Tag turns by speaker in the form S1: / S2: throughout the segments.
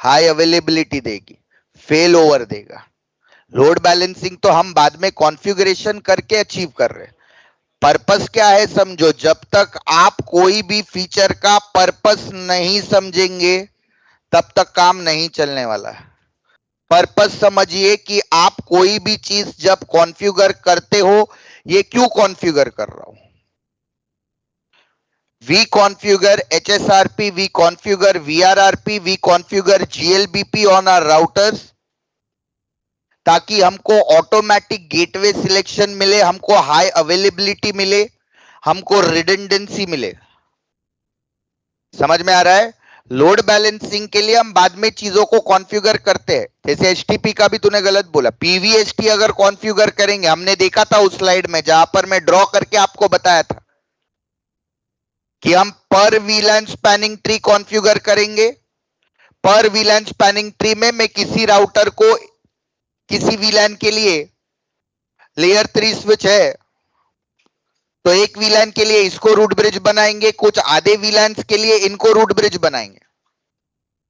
S1: High availability देगी, fail over देगा। Load balancing तो हम बाद में कॉन्फ़िगरेशन करके अचीव कर रहे हैं। पर्पस क्या है समझो, जब तक आप कोई भी फीचर का पर्पस नहीं समझेंगे तब तक काम नहीं चलने वाला है। पर्पस समझिए कि आप कोई भी चीज जब कॉन्फ़िगर करते हो, ये क्यों कॉन्फ़िगर कर रहा हूं। We configure HSRP, we configure VRRP, we configure GLBP on our routers ताकि हमको ऑटोमेटिक गेटवे सिलेक्शन मिले, हमको हाई अवेलेबिलिटी मिले, हमको रिडंडेंसी मिले। समझ में आ रहा है? लोड बैलेंसिंग के लिए हम बाद में चीजों को कॉन्फ़िगर करते हैं, जैसे एचटीपी का भी तूने गलत बोला। पीवीएसटी अगर कॉन्फ़िगर करेंगे, हमने देखा था उस स्लाइड में जहां पर मैं ड्रॉ करके आपको बताया था कि हम पर वीलैन स्पैनिंग ट्री कॉन्फ़िगर करेंगे। पर वीलैन स्पैनिंग ट्री में मैं किसी राउटर को किसी वीलैन के लिए लेयर 3 स्विच है तो एक वीलैन के लिए इसको रूट ब्रिज बनाएंगे, कुछ आधे वीलैंस के लिए इनको रूट ब्रिज बनाएंगे।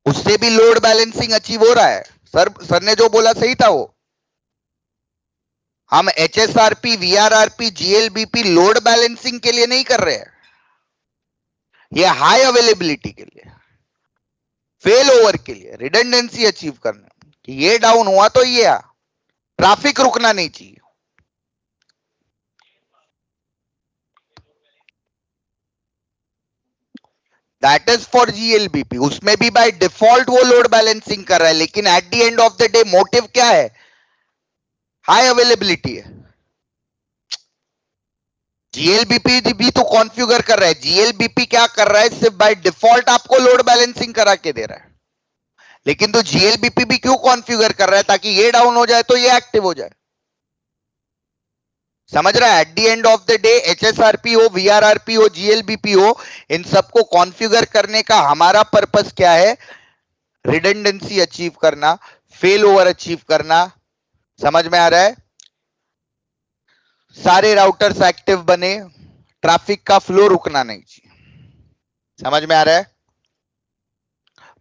S1: उससे भी लोड बैलेंसिंग अचीव हो रहा है। सर ने जो बोला सही था वो। हम एचएसआरपी, वीआरआरपी, जीएलबीपी लोड बैलेंसिंग के लिए नहीं कर रहे हैं, ये हाई अवेलेबिलिटी के लिए, फेल ओवर के लिए, रिडंडेंसी अचीव करने कि ये डाउन हुआ तो ये ट्रैफिक रुकना नहीं चाहिए। That is for GLBP. उसमें भी बाय डिफॉल्ट वो लोड बैलेंसिंग कर रहा है, लेकिन at the end of the day motive क्या है? हाई अवेलेबिलिटी है। जीएलबीपी भी तो कॉन्फ़िगर कर रहा है। जीएलबीपी क्या कर रहा है? सिर्फ बाय डिफॉल्ट आपको लोड बैलेंसिंग करा के दे रहा है, लेकिन तो जीएलबीपी भी क्यों कॉन्फ़िगर कर रहा है? ताकि ये डाउन हो जाए तो ये एक्टिव हो जाए। समझ रहा है? At the end of the day HSRP हो, वीआरआरपी हो, जीएलबीपी हो, इन सबको कॉन्फ़िगर करने का हमारा पर्पस क्या है? रिडंडेंसी अचीव करना, फेल ओवर अचीव करना। समझ में आ रहा है? सारे राउटर्स एक्टिव बने, ट्रैफिक का फ्लो रुकना नहीं चाहिए। समझ में आ रहा है?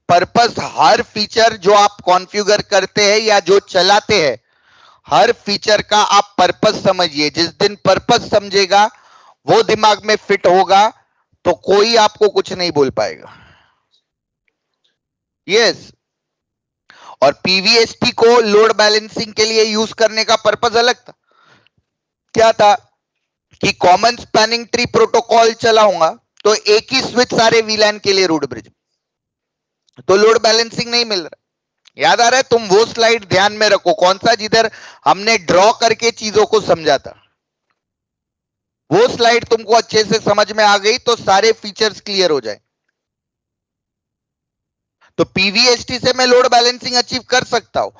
S1: पर्पस हर फीचर जो आप कॉन्फ़िगर करते हैं या जो चलाते हैं, हर फीचर का आप पर्पस समझिए। जिस दिन पर्पस समझेगा, वो दिमाग में फिट होगा, तो कोई आपको कुछ नहीं बोल पाएगा। यस। और पीवीएसटी को लोड बैलेंसिंग के लिए यूज करने का पर्पस अलग था। क्या था कि कॉमन स्पैनिंग ट्री प्रोटोकॉल चलाऊंगा तो एक ही स्विच सारे वीलैन के लिए रूट ब्रिज, तो लोड बैलेंसिंग नहीं मिल रहा। याद आ रहा है? तुम वो स्लाइड ध्यान में रखो, कौन सा, जिधर हमने ड्रॉ करके चीजों को समझा था। वो स्लाइड तुमको अच्छे से समझ में आ गई तो सारे फीचर्स क्लियर हो जाए। तो पीवीएसटी से मैं लोड बैलेंसिंग अचीव कर सकता हूं,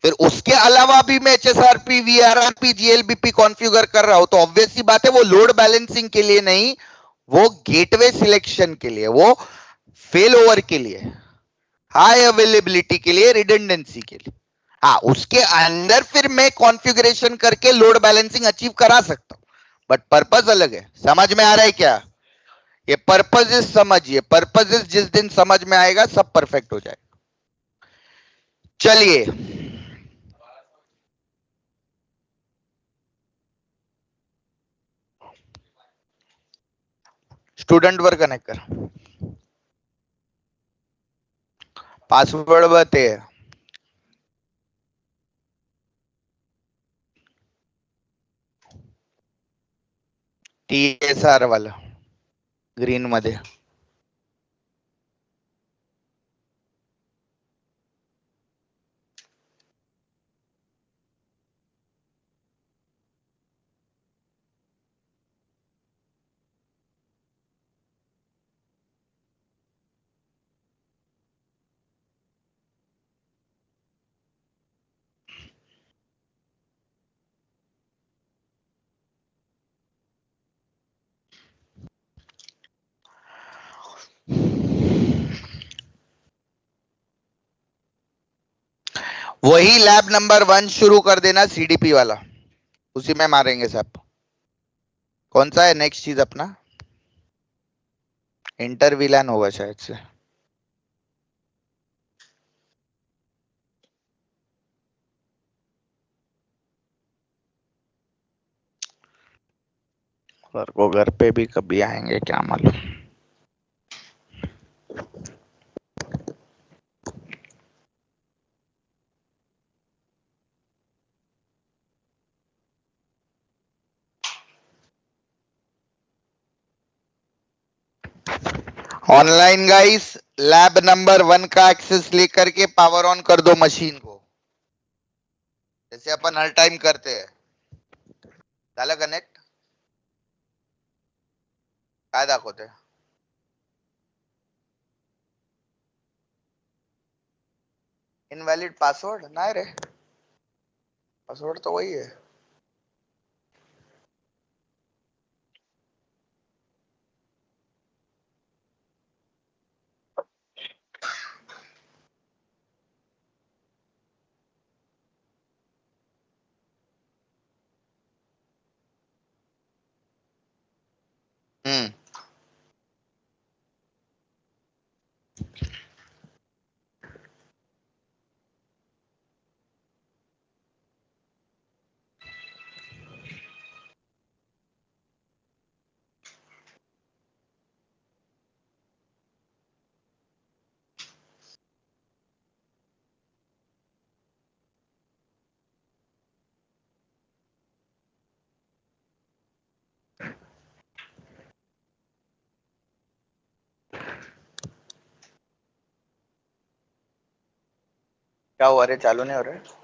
S1: फिर उसके अलावा भी मैं एचएसआरपी, वीआरआरपी, जीएलबीपी कॉन्फ़िगर कर रहा हूं, तो ऑब्वियस सी बात है वो लोड बैलेंसिंग के लिए नहीं, वो गेटवे सिलेक्शन के लिए, वो फेल ओवर के लिए, हाई अवेलेबिलिटी के लिए, रिडंडेंसी के लिए। हाँ, उसके अंदर फिर मैं कॉन्फ़िगरेशन करके लोड बैलेंसिंग अचीव करा सकता हूं, बट पर्पस अलग है। समझ में आ रहा है क्या? ये पर्पसेस समझिए, पर्पसेस जिस दिन समझ में आएगा सब परफेक्ट हो जाएगा। चलिए, स्टूडेंट वर्क कनेक्ट कर, पासवर्ड बते टीएसआर वाला ग्रीन मध्ये। वही लैब नंबर 1 शुरू कर देना, सीडीपी वाला, उसी में मारेंगे सब। कौन सा है नेक्स्ट चीज अपना? इंटर विलान होगा शायद से। सर को घर पे भी कभी आएंगे क्या मालूम। ऑनलाइन गाइस, लैब नंबर 1 का एक्सेस लेकर के पावर ऑन कर दो मशीन को, जैसे अपन हर टाइम करते हैं। झालं कनेक्ट? काय दाखवते? इनवैलिड पासवर्ड नाही रे, पासवर्ड तो वही है। हम्म। क्या हुआ रे, चालू नहीं हो रहा है?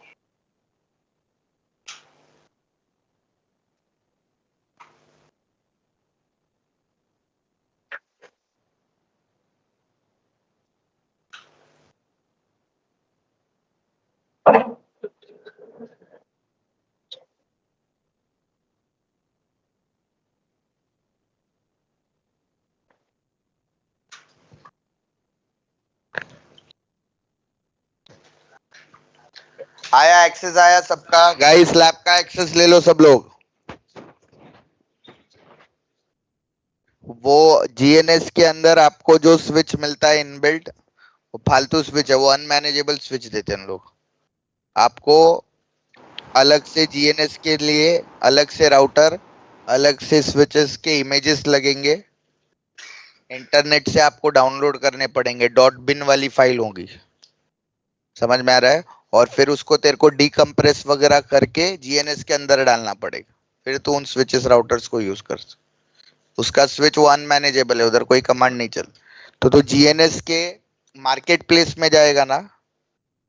S1: आया एक्सेस, आया सबका गाइस, लैब का एक्सेस ले लो सब लोग। वो जीएनएस के अंदर आपको जो स्विच मिलता है इनबिल्ट, वो फालतू स्विच है, वो अनमैनेजेबल स्विच देते हैं हम लोग आपको। अलग से जीएनएस के लिए अलग से राउटर, अलग से स्विचेस के इमेजेस लगेंगे, इंटरनेट से आपको डाउनलोड करने पड़ेंगे, डॉट बिन वाली फाइल होगी, समझ में आ रहा है? और फिर उसको तेरे को डीकंप्रेस वगैरह करके जीएनएस के अंदर डालना पड़ेगा, फिर तू उन स्विचेस राउटर्स को यूज कर। उसका स्विच वो अनमैनेजेबल है, उधर कोई कमांड नहीं चल। तो जीएनएस के मार्केट प्लेस में जाएगा ना,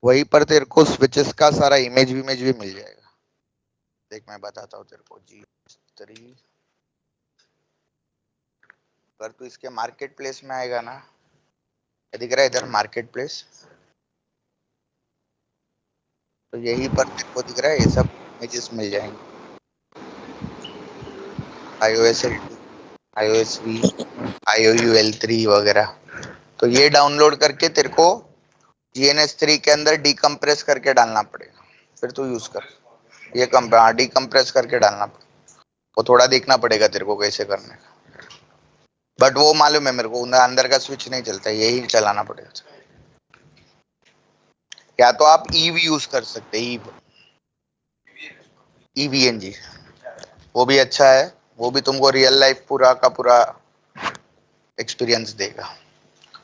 S1: वहीं पर तेरे को स्विचेस का सारा इमेज विमेज भी मिल जाएगा। देख मैं बताता हूँ तेरे को। G3, अगर तू इसके मार्केट प्लेस में आएगा ना, दिख रहा है इधर मार्केट प्लेस, तो यहीं पर तेरे को दिख रहा है ये सब इमेजेस मिल जाएंगे, iOS L2, iOS V, IOU L3 वगैरह। तो ये डाउनलोड करके तेरे को GNS3 के अंदर डीकंप्रेस करके डालना पड़ेगा, फिर तू यूज कर। ये डीकंप्रेस करके डालना पड़ेगा, वो थोड़ा देखना पड़ेगा तेरे को कैसे करने का, बट वो मालूम है मेरे को, अंदर का स्विच नहीं चलता, यही चलाना पड़ेगा। या तो आप ईव यूज कर सकते हैं, ईव, EVNG, वो भी अच्छा है, वो भी तुमको रियल लाइफ पूरा का पूरा एक्सपीरियंस देगा।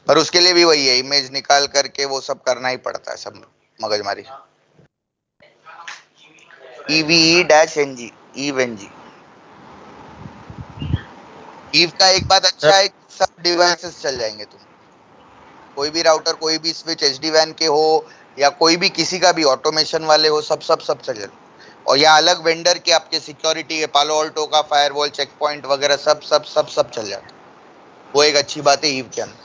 S1: पर उसके लिए भी वही है, इमेज निकाल करके वो सब करना ही पड़ता है, सब मगजमारी। EVE-NG, ewe NG. ईव का एक बात अच्छा है कि सब डिवाइसेस चल जाएंगे, तुम कोई भी राउटर, कोई भी स्विच, एचडी वैन के हो या कोई भी किसी का भी ऑटोमेशन वाले हो, सब सब सब चल जाए। और यहाँ अलग वेंडर के आपके सिक्योरिटी है, पालो ऑल्टो का फायरवॉल, चेक पॉइंट वगैरह सब सब सब सब चल जाता है। वो एक अच्छी बात है ईव के अंदर।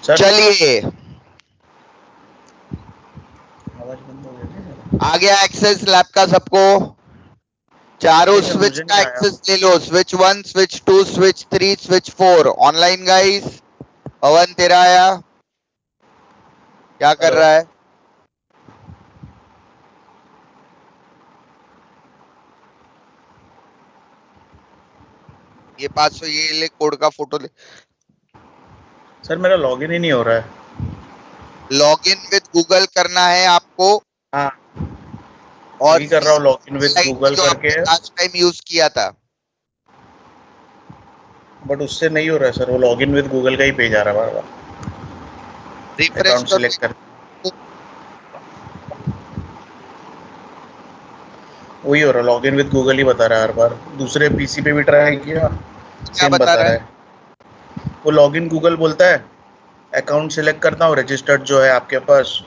S1: चलिए, आ गया एक्सेस लैब का सबको। चारों स्विच का एक्सेस ले लो, switch 1, switch 2, switch 3, switch 4 online guys. Pawan तेरा आया, क्या कर रहा है? ये 500 ये ले, कोड का फोटो ले।
S2: सर मेरा लॉगिन ही नहीं हो रहा है।
S1: लॉगिन विद गूगल करना है आपको।
S2: हाँ
S1: और
S2: वही कर रहा हूँ, log in with
S1: site
S2: Google
S1: जो
S2: करके
S1: आपने
S2: है,
S1: लास्ट टाइम यूज किया था।
S2: बट उससे नहीं हो रहा है सर, वो लॉग इन विद गूगल का ही पेज आ रहा है बार बार,
S1: रिफ्रेश
S2: अकाउंट
S1: करो
S2: सिलेक्ट कर। वही हो रहा है, लॉग इन विद गूगल ही बता रहा है हर बार। दूसरे पीसी पे भी ट्राई किया,
S1: क्या
S2: सेम
S1: बता
S2: बता
S1: रहा
S2: रहा
S1: है?
S2: है। वो लॉग इन गूगल बोलता है, अकाउंट सिलेक्ट करता हूँ, रजिस्टर्ड जो है आपके पास,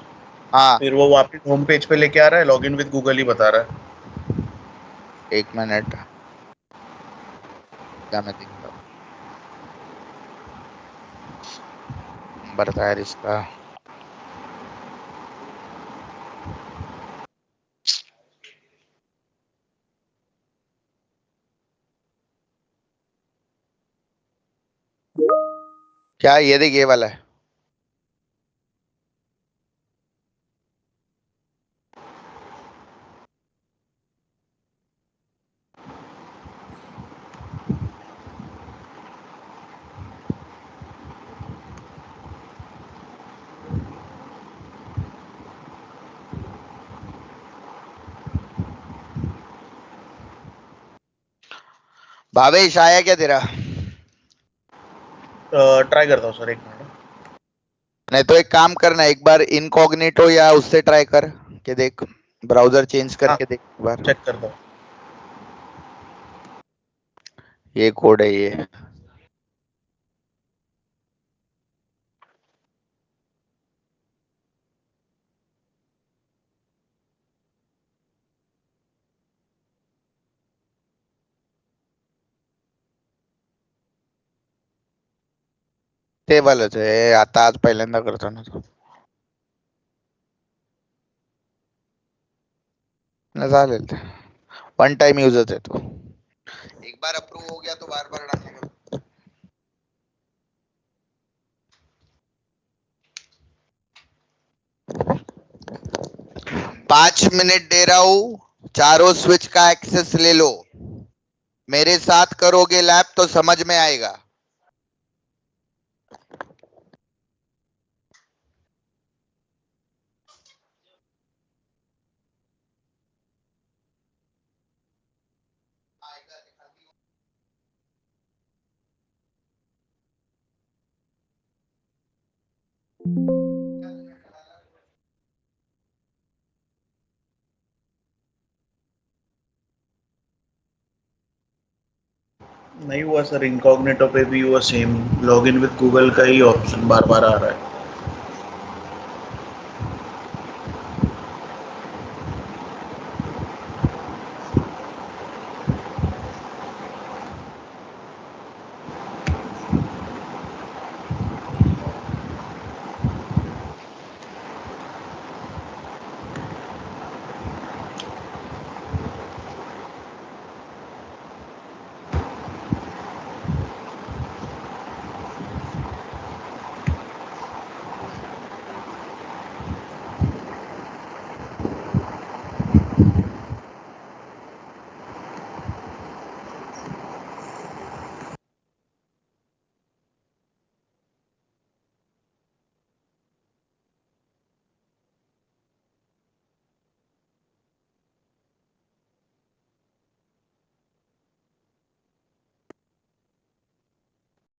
S1: हाँ,
S2: फिर वो वापस होम पेज पे लेके आ रहा है, लॉग इन विद गूगल ही बता रहा है।
S1: एक मिनट, क्या मैं देखता हूँ नंबर था यार इसका। क्या, ये देख, ये वाला है। भावेश आया क्या तेरा?
S2: ट्राई करता हूँ सर, एक मिनट।
S1: नहीं तो एक काम करना, एक बार इनकॉग्निटो या उससे ट्राई कर के देख, ब्राउजर चेंज
S2: हाँ,
S1: करके देख एक बार।
S2: चेक करता हूँ।
S1: ये कोड है ये। टेबलच आहे आता, आज पहिल्यांदा करतो ना तो. ना चालेल ते, वन टाइम यूजच आहे तो. एक बार अप्रूव हो गया तो बार बार डालने का. 5 मिनट दे रहा हूं, चारों स्विच का एक्सेस ले लो. मेरे साथ करोगे लैब तो समझ में आएगा.
S2: नहीं हुआ सर, इनकॉग्निटो पे भी हुआ same, log in with Google का ही ऑप्शन बार बार आ रहा है।